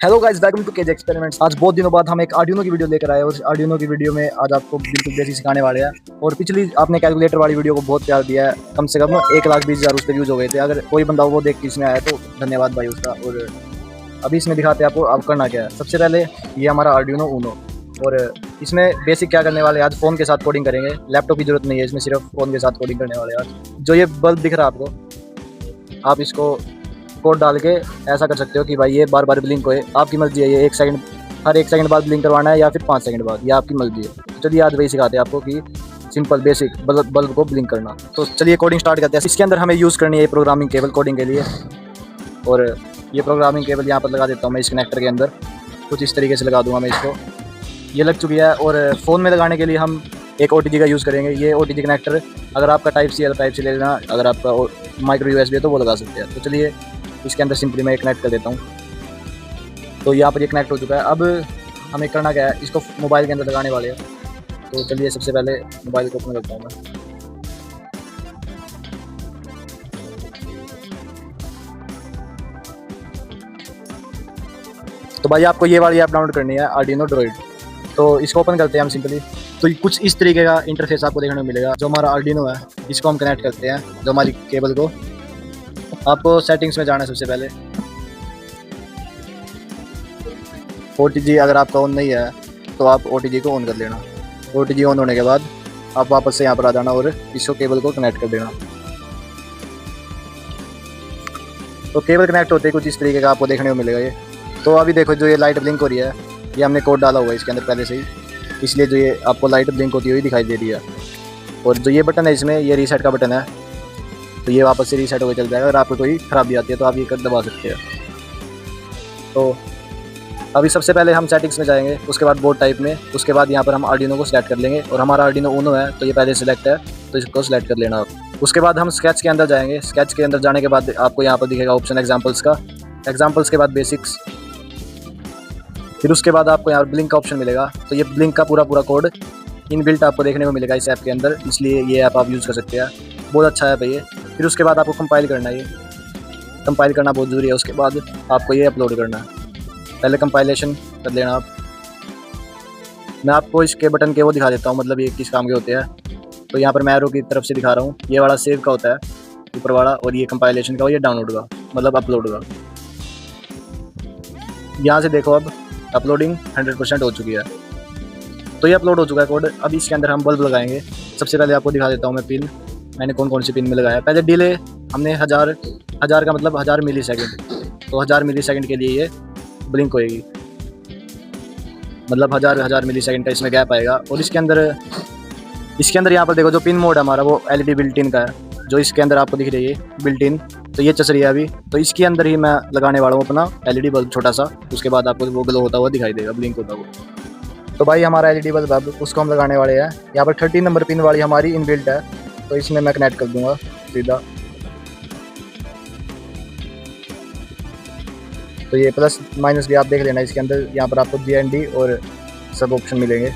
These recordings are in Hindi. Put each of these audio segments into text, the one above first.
Hello guys, welcome to cage experiments. आज बहुत दिनों बाद हम एक आर्डिनो की वीडियो लेकर आए और आर्डिनो की वीडियो में आज आपको बिल्कुल बेसिक सिखाने वाले हैं। और पिछली आपने कैलकुलेटर वाली वीडियो को बहुत प्यार दिया है, कम से कम 1,20,000 उस पर व्यूज हो गए थे। अगर कोई बंदा वो देख के इसमें आया तो धन्यवाद भाई उसका। और अभी इसमें दिखाते हैं आपको आप करना क्या है। सबसे पहले ये हमारा आर्डिनो ऊनो, और इसमें बेसिक क्या करने वाले हैं, आज फ़ोन के साथ कोडिंग करेंगे। लैपटॉप की जरूरत नहीं है इसमें, सिर्फ फ़ोन के साथ कोडिंग करने वाले हैं आज। जो ये बल्ब दिख रहा है आपको, आप इसको कोड डाल के ऐसा कर सकते हो कि भाई ये बार बार ब्लिंक होए। आपकी मर्जी है, ये 1 सेकंड हर 1 सेकंड बाद ब्लिंक करवाना है या फिर 5 सेकंड बाद, ये आपकी मर्जी है। चलिए आज वही सिखाते हैं आपको कि सिंपल बेसिक बल्ब को ब्लिंक करना। तो चलिए कोडिंग स्टार्ट करते हैं। इसके अंदर हमें यूज़ करनी है प्रोग्रामिंग केबल कोडिंग के लिए। और ये प्रोग्रामिंग केबल यहाँ पर लगा देता हूँ मैं इस कनेक्टर के अंदर, कुछ इस तरीके से लगा दूँगा मैं इसको। ये लग चुकी है। और फ़ोन में लगाने के लिए हम एक OTG का यूज़ करेंगे। ये OTG कनेक्टर अगर आपका टाइप सी है तो टाइप सी ले लेना, अगर आपका माइक्रो USB है तो वो लगा सकते हैं। तो चलिए इसके अंदर सिंपली मैं कनेक्ट कर देता हूँ। तो यहाँ पर ये कनेक्ट हो चुका है। अब हमें करना क्या है, इसको मोबाइल के अंदर लगाने वाले हैं। तो चलिए सबसे पहले मोबाइल को ओपन करता हूँ मैं। तो भाई आपको ये वाली ऐप डाउनलोड करनी है, आर्डिनो ड्रॉइड। तो इसको ओपन करते हैं हम सिंपली। तो कुछ इस तरीके का इंटरफेस आपको देखने को मिलेगा। जो हमारा आर्डिनो है इसको हम कनेक्ट करते हैं, जो हमारी केबल को। आपको सेटिंग्स में जाना है सबसे पहले। OTG अगर आपका ऑन नहीं है तो आप OTG को ऑन कर लेना। OTG ऑन होने के बाद आप वापस से यहाँ पर आ जाना और इसको केबल को कनेक्ट कर देना। तो केबल कनेक्ट होते ही कुछ इस तरीके का आपको देखने को मिलेगा ये। तो अभी देखो जो ये लाइट ब्लिंक हो रही है, ये हमने कोड डाला हुआ है इसके अंदर पहले से ही, इसलिए जो ये आपको लाइट ब्लिंक होती हुई दिखाई दे रही है। और जो ये बटन है इसमें, ये रीसेट का बटन है, तो ये वापस से रीसेट होकर चल जाएगा। अगर आपको कोई ख़राबी आती है तो आप ये कर दबा सकते हैं। तो अभी सबसे पहले हम सेटिंग्स में जाएंगे, उसके बाद बोर्ड टाइप में, उसके बाद यहाँ पर हम आर्डिनो को सिलेक्ट कर लेंगे। और हमारा आर्डिनो ऊनो है तो ये पहले सिलेक्ट है, तो इसको सिलेक्ट कर लेना आप। उसके बाद हम स्केच के अंदर जाएंगे। स्केच के अंदर जाने के बाद आपको यहाँ पर दिखेगा ऑप्शन एग्जाम्पल्स का। एग्जाम्पल्स के बाद बेसिक्स, फिर उसके बाद आपको यहाँ ब्लिंक का ऑप्शन मिलेगा। तो ये ब्लिंक का पूरा कोड इनबिल्ट आपको देखने को मिलेगा इस ऐप के अंदर, इसलिए ये ऐप आप यूज़ कर सकते हैं। बहुत अच्छा ऐप है ये। फिर उसके बाद आपको कंपाइल करना है, ये कंपाइल करना बहुत ज़रूरी है। उसके बाद आपको ये अपलोड करना है। पहले कंपाइलेशन कर लेना आप। मैं आपको इसके बटन के वो दिखा देता हूँ, मतलब ये किस काम के होते हैं। तो यहाँ पर मैं एरो की तरफ से दिखा रहा हूँ। ये वाला सेव का होता है ऊपर वाला, और ये कंपाइलेशन का, और ये डाउनलोड का मतलब अपलोड का। यहाँ से देखो अब अपलोडिंग 100% हो चुकी है। तो ये अपलोड हो चुका है कोड। अब इसके अंदर हम बल्ब लगाएंगे। सबसे पहले आपको दिखा देता हूँ मैं पिन, मैंने कौन सी पिन में लगाया है। पहले डिले हमने हज़ार का मतलब 1000 मिली सेकेंड, तो 1000 मिली सेकेंड के लिए ये ब्लिंक होएगी, मतलब 1000 मिली सेकेंड का इसमें गैप आएगा। और इसके अंदर यहाँ पर देखो जो पिन मोड है हमारा, वो LED बिल्ट इन का है, जो इसके अंदर आपको दिख रही है बिल्ट इन। तो ये चल रही है अभी। तो इसके अंदर ही मैं लगाने वाला हूँ अपना LED बल्ब छोटा सा। उसके बाद आपको वो ग्लो होता हुआ दिखाई देगा, ब्लिंक होता हुआ। तो भाई हमारा LED बल्ब अब उसको हम लगाने वाले हैं। यहाँ पर 13 नंबर पिन वाली हमारी इनबिल्ट है, तो इसमें मैं कनेक्ट कर दूँगा सीधा। तो ये प्लस माइनस भी आप देख लेना इसके अंदर। यहाँ पर आपको GND और सब ऑप्शन मिलेंगे,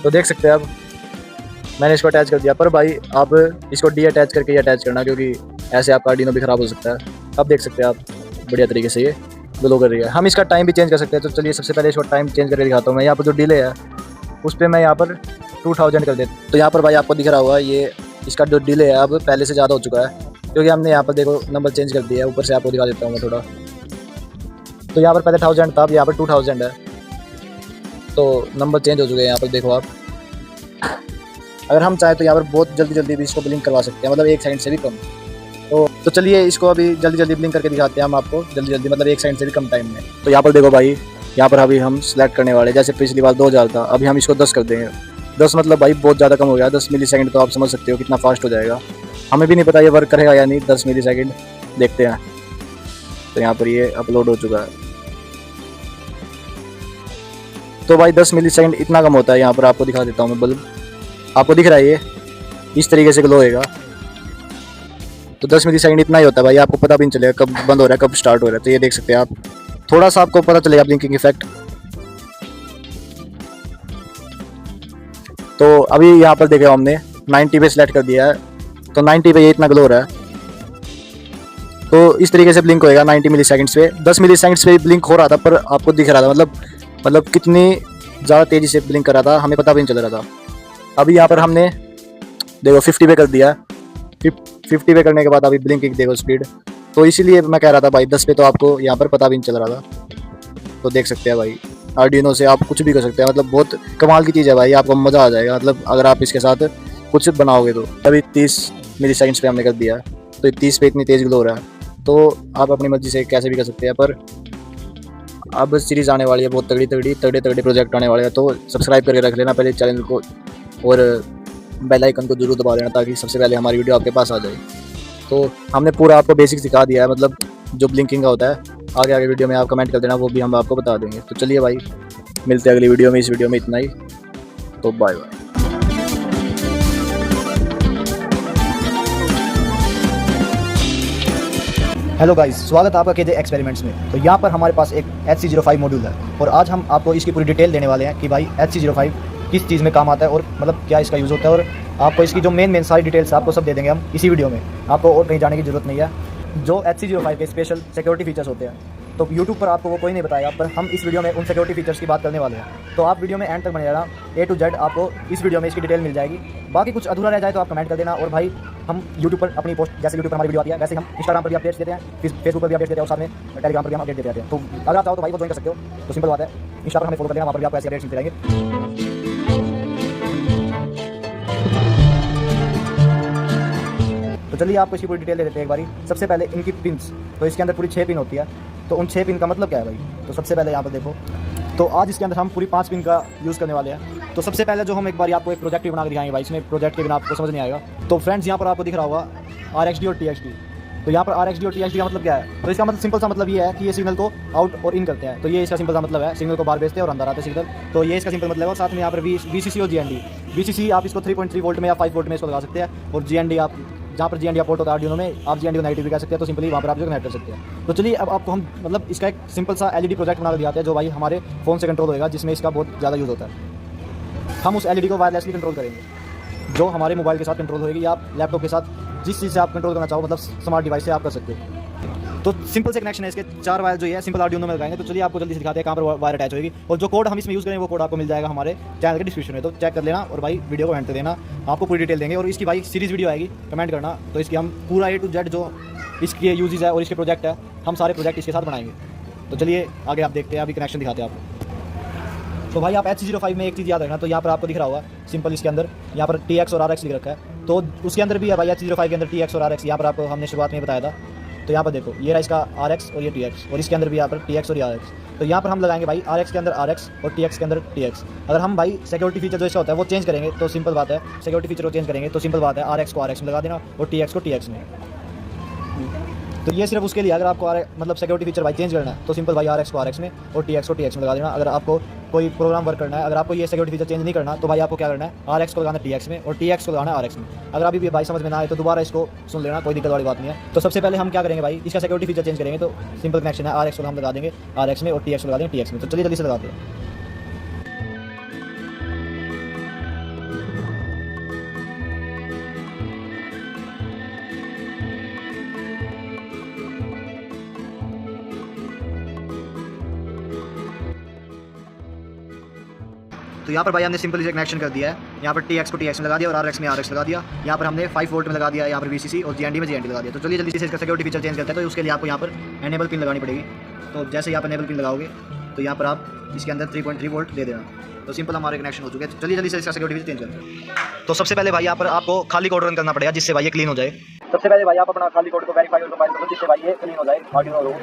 तो देख सकते हैं। अब मैंने इसको अटैच कर दिया, पर भाई आप इसको डीअटैच करके ही अटैच करना, क्योंकि ऐसे आपका आर्डिनो भी ख़राब हो सकता है। अब देख सकते हैं आप बढ़िया तरीके से ये ग्लो कर रही है। हम इसका टाइम भी चेंज कर सकते हैं। तो चलिए सबसे पहले इसको टाइम चेंज करके दिखाता हूँ मैं। यहाँ पर जो डिले है उस पर मैं यहाँ पर 2000 कर देता हूँ। तो यहाँ पर भाई आपको दिख रहा होगा ये इसका जो डिले है अब पहले से ज़्यादा हो चुका है, क्योंकि हमने यहाँ पर देखो नंबर चेंज कर दिया है। ऊपर से आपको दिखा देता हूँ मैं थोड़ा। तो यहाँ पर पहले 1000 था, अब यहाँ पर 2000 है, तो नंबर चेंज हो चुके हैं यहाँ पर देखो आप। अगर हम चाहें तो यहाँ पर बहुत जल्दी भी इसको ब्लिंक करवा सकते हैं, मतलब 1 सेकंड से भी कम। तो चलिए इसको अभी जल्दी ब्लिंक करके दिखाते हैं हम आपको, जल्दी मतलब 1 सेकंड से भी कम टाइम में। तो यहाँ पर देखो भाई, यहाँ पर अभी हम सिलेक्ट करने वाले, जैसे पिछली बार 2000 था, अभी हम इसको 10 कर देंगे। 10 मतलब भाई बहुत ज़्यादा कम हो गया। 10 मिली सेकंड, तो आप समझ सकते हो कितना फास्ट हो जाएगा। हमें भी नहीं पता ये वर्क करेगा या नहीं। 10 मिली सेकंड देखते हैं। तो यहाँ पर ये अपलोड हो चुका है। तो भाई 10 मिली सेकंड इतना कम होता है। यहाँ पर आपको दिखा देता हूँ मैं बल्ब, आपको दिख रहा है ये इस तरीके से ग्लो होएगा। तो 10 मिली सेकंड इतना ही होता है भाई, आपको पता भी नहीं चलेगा कब बंद हो रहा है कब स्टार्ट हो रहा है। तो ये देख सकते हैं आप, थोड़ा सा आपको पता चलेगा ब्लिंकिंग इफेक्ट। तो अभी यहाँ पर देखा हमने 90 पे सिलेक्ट कर दिया है, तो 90 पे ये इतना ग्लो हो रहा है। तो इस तरीके से ब्लिंक होएगा 90 मिली सेकेंड्स पे। 10 मिली सेकेंड्स पे ब्लिंक हो रहा था पर आपको दिख रहा था, मतलब कितनी ज़्यादा तेज़ी से ब्लिंक कर रहा था हमें पता भी नहीं चल रहा था। अभी यहाँ पर हमने देखो 50 पे कर दिया, 50 पे करने के बाद अभी ब्लिंकिंग देखो स्पीड। तो इसीलिए मैं कह रहा था भाई 10 पे तो आपको यहाँ पर पता भी नहीं चल रहा था। तो देख सकते हैं भाई आर्डिनो से आप कुछ भी कर सकते हैं, मतलब बहुत कमाल की चीज़ है भाई, आपको मज़ा आ जाएगा। मतलब अगर आप इसके साथ कुछ बनाओगे तो। अभी 30 मिली सेकेंड्स पे हमने कर दिया है, तो 30 पे इतनी तेज़ ग्लो हो रहा है। तो आप अपनी मर्जी से कैसे भी कर सकते हैं। पर अब सीरीज़ आने वाली है बहुत तगड़ी प्रोजेक्ट आने वाले हैं। तो सब्सक्राइब करके रख लेना पहले चैनल को, और बेल आइकन को जरूर दबा लेना ताकि सबसे पहले हमारी वीडियो आपके पास आ जाए। तो हमने पूरा आपको बेसिक सिखा दिया है, मतलब जो ब्लिंकिंग का होता है। आगे वीडियो में आप कमेंट कर देना, वो भी हम आपको बता देंगे। तो चलिए भाई मिलते हैं अगली वीडियो में। इस वीडियो में इतना ही, तो बाय बाय। हेलो गाइस, स्वागत है आपका केजे एक्सपेरिमेंट्स में। तो यहाँ पर हमारे पास एक HC05 मॉड्यूल है और आज हम आपको इसकी पूरी डिटेल देने वाले हैं कि भाई HC05 किस चीज़ में काम आता है और मतलब क्या इसका यूज़ होता है। और आपको इसकी जो मेन सारी डिटेल्स आपको सब दे देंगे हम इसी वीडियो में। आपको और कहीं जाने की जरूरत नहीं है। जो HC05 के स्पेशल सिक्योरिटी फीचर्स होते हैं तो यूट्यूब पर आपको वो कोई नहीं बताएगा, पर हम इस वीडियो में उन सिक्योरिटी फीचर्स की बात करने वाले हैं। तो आप वीडियो में एंड तक बने रहना, A to Z आपको इस वीडियो में इसकी डिटेल मिल जाएगी। बाकी कुछ अधूरा रह जाए तो आप कमेंट कर देना। और भाई हम यूट्यूब पर अपनी पोस्ट, जैसे यूट्यूब पर हमारी वीडियो आती है वैसे हम इंस्टाग्राम पर भी अपडेट्स देते हैं, फेसबुक पर भी अपडेट देते हैं और साथ में टेलीग्राम पर भी हम अपडेट देते रहते हैं। तो अगर आप चाहो तो भाई वो ज्वाइन कर सकते हो। तो सिंपल बात है, इंस्टा पर हमें फॉलो कर लेना, वहाँ पर भी आपको ऐसे अपडेट्स मिलते रहेंगे। तो चलिए आपको इसकी पूरी डिटेल दे देते हैं एक बारी। सबसे पहले इनकी पिन्स, तो इसके अंदर पूरी 6 पिन होती है। तो उन 6 पिन का मतलब क्या है भाई, तो सबसे पहले यहाँ पर देखो। तो आज इसके अंदर हम पूरी 5 पिन का यूज़ करने वाले हैं। तो सबसे पहले जो हम एक बार आपको एक प्रोजेक्ट भी बना के दिखाएंगे भाई, इसमें प्रोजेक्ट के बिना आपको समझ नहीं आएगा। तो फ्रेंड्स यहाँ पर आपको दिख रहा होगा RxD और TXD। तो यहाँ पर RxD और TXD का मतलब क्या है, तो इसका मतलब सिंपल सा मतलब ये है कि ये सिग्नल को आउट और इन करते हैं। तो ये इसका सिंपल सा मतलब है, सिग्नल को बाहर भेजते हैं और अंदर आते हैं सिग्नल। तो ये इसका सिंपल मतलब है। और साथ में यहाँ पर VCC और GND। VCC आप इसको 3.3 वोल्ट में या 5 वोल्ट में इसको लगा सकते हैं। और GND आप जहाँ पर GND पोर्ट होता है आर्डिनो में, आप GND को नेगेटिव भी कह सकते हैं। तो सिंपली वहाँ पर आप जो कनेक्ट कर सकते हैं। तो चलिए अब आपको हम मतलब इसका एक सिंपल सा LED प्रोजेक्ट बना के दिखाते हैं जो भाई हमारे फ़ोन से कंट्रोल होगा, जिसमें इसका बहुत ज़्यादा यूज़ होता है। हम उस LED को वायरलेसली कंट्रोल करेंगे, जो हमारे मोबाइल के साथ कंट्रोल होगी या आप लैपटॉप के साथ जिस चीज़ से आप कंट्रोल करना चाहो, मतलब स्मार्ट डिवाइस से आप कर सकते हो। तो सिंपल से कनेक्शन है इसके। 4 वायर जो है सिंपल आर्डिनो में लगाएंगे। तो चलिए आपको जल्दी से दिखाते हैं कहाँ पर वायर अटैच होगी। और जो कोड हम इसमें यूज़ करेंगे वो कोड आपको मिल जाएगा हमारे चैनल के डिस्क्रिप्शन में। तो चेक कर लेना और भाई वीडियो को एंड कर देना, आपको पूरी डिटेल देंगे। और इसकी भाई सीरीज़ वीडियो आएगी, कमेंट करना। तो इसकी हम पूरा A to Z जो इसके यूजेस है और इसके प्रोजेक्ट है, हम सारे प्रोजेक्ट इसके साथ बनाएंगे। तो चलिए आगे आप देखते हैं, अभी कनेक्शन दिखाते हैं आपको। तो भाई आप HC05 में एक चीज़ याद रखना। तो यहाँ पर आपको दिख रहा होगा सिंपल, इसके अंदर यहाँ पर TX और RX लिख रखा है। तो उसके अंदर भी है भाई HC05 के अंदर TX और RX। यहाँ पर आपको हमने शुरुआत में बताया था। तो यहाँ पर देखो ये रहा इसका RX और ये TX, और इसके अंदर भी यहाँ पर TX और ये RX। तो यहाँ पर हम लगाएंगे भाई RX के अंदर RX और TX के अंदर TX। अगर हम भाई सिक्योरिटी फीचर जो इसका होता है वो चेंज करेंगे तो सिंपल बात है, सिक्योरिटी फीचर को चेंज करेंगे तो सिंपल बात है, RX को RX में लगा देना और TX को TX में। तो ये सिर्फ उसके लिए, अगर आपको मतलब सिक्योरिटी फीचर भाई चेंज करना है तो सिंपल भाई RX को RX में और TX को TX में लगा देना। अगर आपको कोई प्रोग्राम वर्क करना है, अगर आपको ये सिक्योरिटी फीचर चेंज नहीं करना तो भाई आपको क्या करना है, RX को लगाना TX में और TX को लगाना RX में। अगर अभी भी भाई समझ में ना आए तो दोबारा इसको सुन लेना, कोई दिक्कत वाली बात नहीं है। तो सबसे पहले हम क्या करेंगे भाई, इसका सिक्योरिटी फीचर चेंज करेंगे। तो सिंपल कनेक्शन है, RX को हम लगा देंगे RX में और TX को लगा देंगे TX में। तो चलिए जल्दी से लगाते हैं। तो यहाँ पर भाई हमने सिंपल इसे कनेक्शन कर दिया है। यहाँ पर TX को TX में लगा दिया और RX में RX लगा दिया। यहाँ पर हमने 5 वोल्ट में लगा दिया, यहाँ पर VCC और GND में GND लगा दिया। तो चलिए जल्दी से इसका सिक्योरिटी फीचर चेंज करते हैं। तो उसके लिए आपको यहाँ पर एनेबल पिन लगानी पड़ेगी। तो जैसे यहाँ पर एनेबल पिन लगाओगे तो यहाँ पर आप इसके अंदर 3.3 वोल्ट दे देना। तो सिंपल हमारे कनेक्शन हो चुके हैं। चलिए जल्दी से इसका सिक्योरिटी फीचर चेंज करते हैं। तो सबसे पहले भाई यहाँ पर आपको खाली कोड रन करना पड़ेगा, जिससे भाई ये क्लीन हो जाए। सबसे पहले भाई आप अपना खाली कोड को वेरीफाई और कंपाइल करो, जिससे भाई ये क्लीन हो जाए आर्डिनो रो।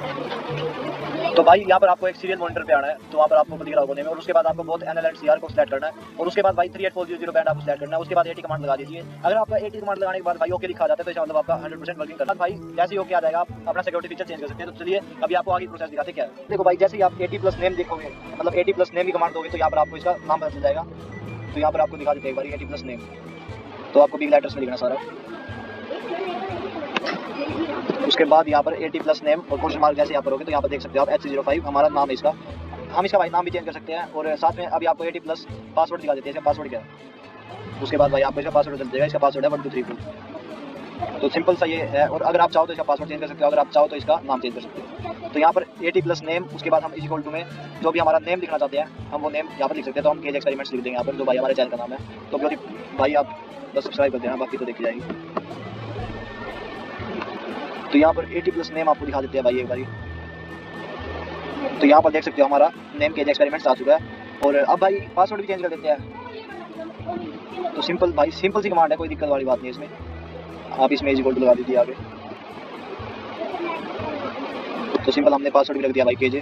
तो भाई यहाँ पर आपको एक सीरियल मॉनिटर पे आना है। तो वहाँ पर आपको दिख रहा होगा में, और उसके बाद आपको बहुत NLCR को सेलेक्ट करना है। और उसके बाद भाई 38400 बैंड आपको सेलेक्ट करना है। उसके बाद AT कमांड लगा दीजिए। अगर आपका AT कमांड लगाने के बाद भाई ओके लिखा जाता है तो इसका मतलब आपका 100% वर्किंग करना। भाई जैसे ही ओके आ जाएगा आप अपना सिक्योरिटी फीचर चेंज कर सकते हैं। तो चलिए अभी आपको आगे प्रोसेस दिखाते हैं क्या है। देखो भाई जैसे ही आप AT+ नेम देखोगे, मतलब AT+ नेम की कमांड दोगे तो यहाँ पर आपको इसका नाम पता चल जाएगा। तो यहाँ पर आपको दिखा देते हैं एक बार AT+ नेम। तो आपको बिग लेटर्स में लिखना सारा। उसके बाद यहाँ पर AT+ नेम और क्वेश्चन मार्क जैसे यहाँ पर होगे तो यहाँ पर देख सकते हो आप HC05 हमारा नाम है इसका। हम इसका भाई नाम भी चेंज कर सकते हैं। और साथ में अभी आपको AT+ पासवर्ड दिखा देते हैं। इसका पासवर्ड क्या है। उसके बाद भाई आपको इसका पासवर्ड चल जाएगा। इसका पासवर्ड है 1234। तो सिंपल सा ये है। और अगर आप चाहो तो इसका पासवर्ड चेंज कर सकते हो, अगर आप चाहो तो इसका नाम चेंज कर सकते हो। तो यहाँ पर 80 प्लस नेम, उसके बाद हम इज इक्वल टू में जो भी हमारा नेम लिखना चाहते हैं हम वो नेम यहाँ पर लिख सकते हैं। तो हम केज एक्सपेरिमेंट्स लिख देंगे यहाँ पर, जो भाई हमारे चैनल का नाम है। तो भाई आप बस सब्सक्राइब कर देना, बाकी तो देखी जाएगी। तो यहाँ पर 80 प्लस नेम आपको दिखा देते हैं भाई एक बारी। तो यहाँ पर देख सकते हो हमारा नेम केज एक्सपेरिमेंट्स आ चुका है। और अब भाई पासवर्ड भी चेंज कर देते हैं। तो सिंपल भाई, सिंपल सी कमांड है, कोई दिक्कत वाली बात नहीं है इसमें। आप इसमें इज इक्वल टू लगा दीजिए आगे। तो सिंपल हमने पासवर्ड भी रख दिया भाई केजे।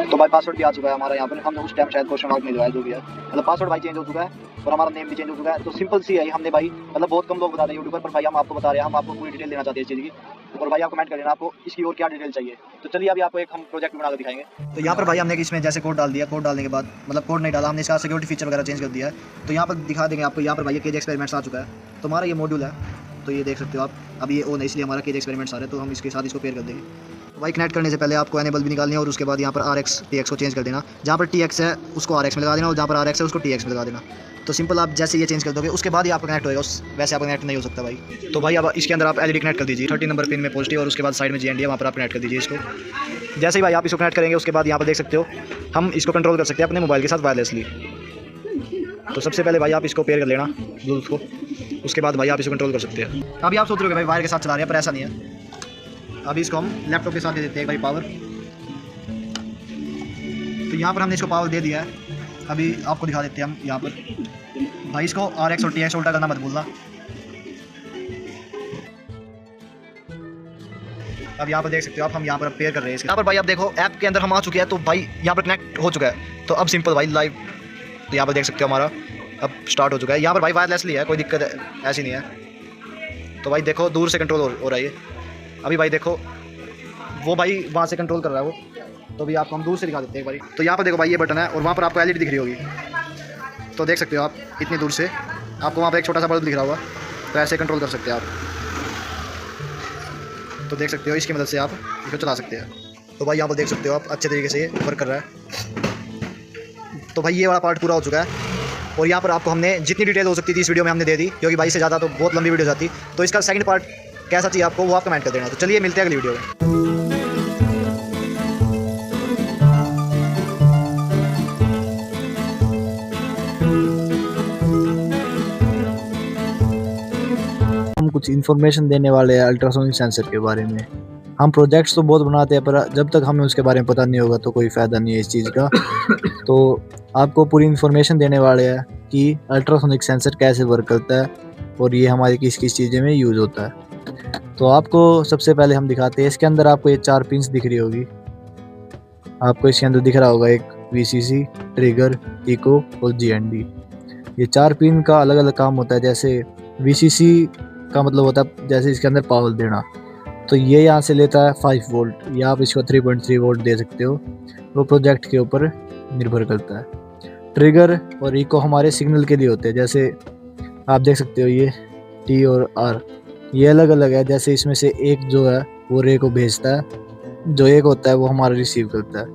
तो भाई पासवर्ड भी आ चुका है हमारा यहाँ पर। हमने उस टाइम शायद क्वेश्चन मार्क नहीं लगाया, जो भी है मतलब पासवर्ड भाई चेंज हो चुका है और हमारा नेम भी चेंज हो चुका है। तो सिंपल सी है हमने भाई, मतलब बहुत कम लोग बताते हैं यूट्यूब पर भाई हम आपको बता रहे हैं, हम आपको पूरी डिटेल देना चाहते हैं इस चीज़ की। और भाई आप कमेंट कर देना आपको इसकी और क्या डिटेल चाहिए। तो चलिए अभी आपको एक हम प्रोजेक्ट बनाकर दिखाएंगे। तो यहाँ पर भाई हमने इसमें जैसे कोड डाल दिया, कोड डालने के बाद मतलब कोड नहीं डाला, हमने इसका सिक्योरिटी फीचर वगैरह चेंज कर दिया है। तो यहाँ पर दिखा देंगे आपको। यहाँ पर भाई केज एक्सपेरिमेंट्स आ चुका है। तो हमारा ये मॉड्यूल है, तो ये देख सकते हो आप। अब ये ऑन है इसलिए हमारा केज एक्सपेरिमेंट्स आ रहे हैं। तो हम इसके साथ इसको पेयर कर देंगे। तो भाई कनेक्ट करने से पहले आपको एनेबल भी निकालनी है और उसके बाद यहाँ पर RX TX को चेंज कर देना। जहाँ पर TX है उसको RX में लगा देना और जहाँ पर RX है उसको TX में लगा देना। तो सिंपल आप जैसे ये चेंज कर दोगे उसके बाद ही आपका कनेक्ट होएगा, वैसे आप कनेक्ट नहीं हो सकता भाई। तो भाई अब इसके अंदर आप LED कनेक्ट कर दीजिए 30 नंबर पिन में पॉजिटिव, और उसके बाद साइड में GND है, वहाँ पर आप कनेक्ट कर दीजिए इसको। जैसे ही भाई आप इसको कनेक्ट करेंगे उसके बाद यहाँ पर देख सकते हो हम इसको कंट्रोल कर सकते हैं अपने मोबाइल के साथ वायरलेसली। तो सबसे पहले भाई आप इसको पेयर कर लेना ब्लूटूथ को, उसके बाद भाई आप इसको कंट्रोल कर सकते हैं। अभी आप सोच रहे हो भाई वायर के साथ चला रहे हैं, पर ऐसा नहीं है। अभी इसको हम लैपटॉप के साथ दे देते हैं भाई पावर। तो यहाँ पर हमने इसको पावर दे दिया है। अभी आपको दिखा देते हैं हम यहाँ पर भाई इसको RX और TX उल्टा करना मत भूलना। अब यहाँ पर देख सकते हो आप, हम यहाँ पर पेयर कर रहे हैं। यहाँ पर भाई आप देखो ऐप के अंदर हम आ चुके हैं। तो भाई यहाँ पर कनेक्ट हो चुका है। तो अब सिंपल भाई लाइव, तो यहाँ पर देख सकते हो हमारा अब स्टार्ट हो चुका है। यहाँ पर भाई वायरलेसली है, कोई दिक्कत ऐसी नहीं है। तो भाई देखो दूर से कंट्रोल हो रहा है ये। अभी भाई देखो वो भाई वहाँ से कंट्रोल कर रहा है वो। तो अभी आपको हम दूर से दिखा देते हैं एक बारी। तो यहाँ पर देखो भाई ये बटन है और वहाँ पर आपको LED दिख रही होगी। तो देख सकते हो आप इतनी दूर से आपको वहाँ पर एक छोटा सा बल्ब दिख रहा होगा। तो ऐसे कंट्रोल कर सकते हैं आप। तो देख सकते हो इसकी मदद से आप इसको चला सकते हैं। तो भाई यहाँ पर देख सकते हो आप अच्छे तरीके से ये वर्क कर रहा है। तो भाई ये वाला पार्ट पूरा हो चुका है। और यहाँ पर आपको हमने जितनी डिटेल हो सकती थी इस वीडियो में हमने दे दी, क्योंकि भाई से ज़्यादा तो बहुत लंबी वीडियो जाती। तो इसका सेकंड पार्ट कैसा चाहिए आपको वो आप कमेंट कर देना। तो चलिए मिलते हैं अगली वीडियो में। हम कुछ इन्फॉर्मेशन देने वाले हैं अल्ट्रासोनिक सेंसर के बारे में। हम प्रोजेक्ट्स तो बहुत बनाते हैं, पर जब तक हमें उसके बारे में पता नहीं होगा तो कोई फ़ायदा नहीं है इस चीज़ का। तो आपको पूरी इन्फॉर्मेशन देने वाले हैं कि अल्ट्रासोनिक सेंसर कैसे वर्क करता है और ये हमारी किस किस चीज़ें में यूज़ होता है। तो आपको सबसे पहले हम दिखाते हैं। इसके अंदर आपको ये 4 पिन्स दिख रही होगी। आपको इसके अंदर दिख रहा होगा एक VCC, ट्रिगर, इको और GND। ये 4 पिन का अलग अलग काम होता है। जैसे VCC का मतलब होता है जैसे इसके अंदर पावर देना। तो ये यहाँ से लेता है 5 वोल्ट, या आप इसको 3.3 वोल्ट दे सकते हो, वो प्रोजेक्ट के ऊपर निर्भर करता है। ट्रिगर और इको हमारे सिग्नल के लिए होते हैं। जैसे आप देख सकते हो ये T और R ये अलग अलग है। जैसे इसमें से एक जो है वो रे को भेजता है, जो एक होता है वो हमारा रिसीव करता है।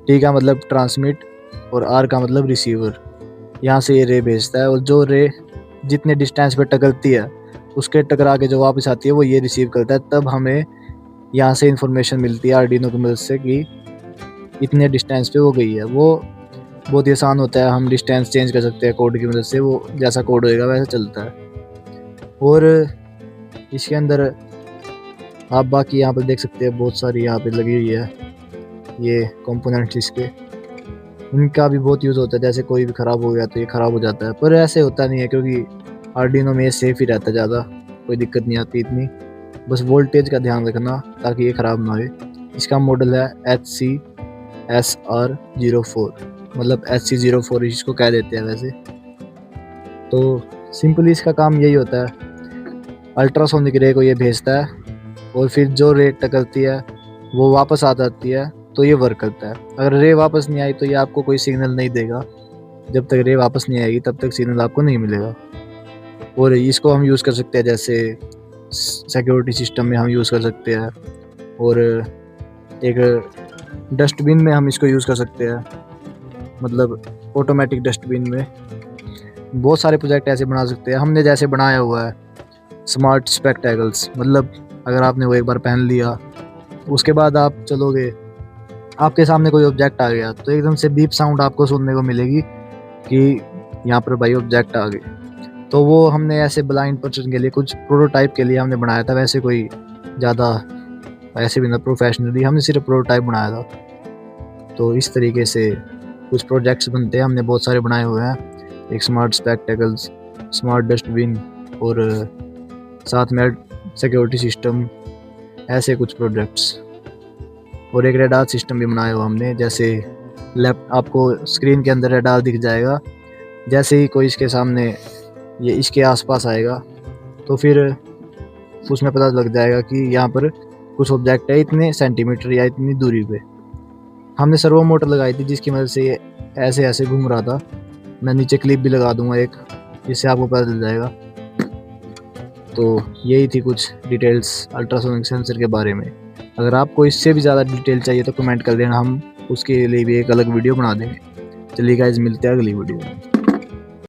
T का मतलब ट्रांसमिट और R का मतलब रिसीवर। यहाँ से ये रे भेजता है और जो रे जितने डिस्टेंस पे टकराती है उसके टकरा के जो वापस आती है वो ये रिसीव करता है। तब हमें यहाँ से इंफॉर्मेशन मिलती है आर्डिनो की मदद से कि इतने डिस्टेंस पे वो गई है। वो बहुत ही आसान होता है, हम डिस्टेंस चेंज कर सकते हैं कोड की मदद से। वो जैसा कोड होएगा वैसा चलता है। और इसके अंदर आप बाकी यहाँ पर देख सकते हैं बहुत सारी यहाँ पे लगी हुई है ये कंपोनेंट्स इसके। इनका भी बहुत यूज़ होता है। जैसे कोई भी ख़राब हो गया तो ये ख़राब हो जाता है, पर ऐसे होता नहीं है क्योंकि आर्डिनो में ये सेफ़ ही रहता है, ज़्यादा कोई दिक्कत नहीं आती इतनी। बस वोल्टेज का ध्यान रखना ताकि ये ख़राब ना हो। इसका मॉडल है HCSR04, मतलब HC04 इसको कह देते हैं वैसे। तो सिंपली इसका काम यही होता है, अल्ट्रासोनिक रे को ये भेजता है और फिर जो रे टकराती है वो वापस आ जाती है, तो ये वर्क करता है। अगर रे वापस नहीं आई तो ये आपको कोई सिग्नल नहीं देगा। जब तक रे वापस नहीं आएगी तब तक सिग्नल आपको नहीं मिलेगा। और इसको हम यूज़ कर सकते हैं जैसे सिक्योरिटी सिस्टम में हम यूज़ कर सकते हैं, और एक डस्टबिन में हम इसको यूज़ कर सकते हैं, मतलब ऑटोमेटिक डस्टबिन में बहुत सारे प्रोजेक्ट ऐसे बना सकते हैं। हमने जैसे बनाया हुआ है स्मार्ट स्पेक्टेकल्स, मतलब अगर आपने वो एक बार पहन लिया उसके बाद आप चलोगे, आपके सामने कोई ऑब्जेक्ट आ गया तो एकदम से बीप साउंड आपको सुनने को मिलेगी कि यहाँ पर भाई ऑब्जेक्ट आ गए। तो वो हमने ऐसे ब्लाइंड पर्सन के लिए, कुछ प्रोटोटाइप के लिए हमने बनाया था। वैसे कोई ज़्यादा ऐसे भी ना प्रोफेशनली, हमने सिर्फ प्रोटोटाइप बनाया था। तो इस तरीके से कुछ प्रोजेक्ट्स बनते हैं, हमने बहुत सारे बनाए हुए हैं। एक स्मार्ट स्पेक्टेकल्स, स्मार्ट डस्टबिन और साथ में सिक्योरिटी सिस्टम, ऐसे कुछ प्रोजेक्ट्स। और एक रेडार सिस्टम भी बनाया हुआ हमने, जैसे आपको स्क्रीन के अंदर रेडार दिख जाएगा, जैसे ही कोई इसके सामने ये इसके आसपास आएगा तो फिर उसमें पता लग जाएगा कि यहाँ पर कुछ ऑब्जेक्ट है इतने सेंटीमीटर या इतनी दूरी पे। हमने सर्वो मोटर लगाई थी जिसकी मदद से ये ऐसे ऐसे घूम रहा था। मैं नीचे क्लिप भी लगा दूंगा एक, जिससे आपको पता चल जाएगा। तो यही थी कुछ डिटेल्स अल्ट्रासोनिक सेंसर के बारे में। अगर आपको इससे भी ज़्यादा डिटेल चाहिए तो कमेंट कर देना, हम उसके लिए भी एक अलग वीडियो बना देंगे। चलिए गाइस, मिलते हैं अगली वीडियो में।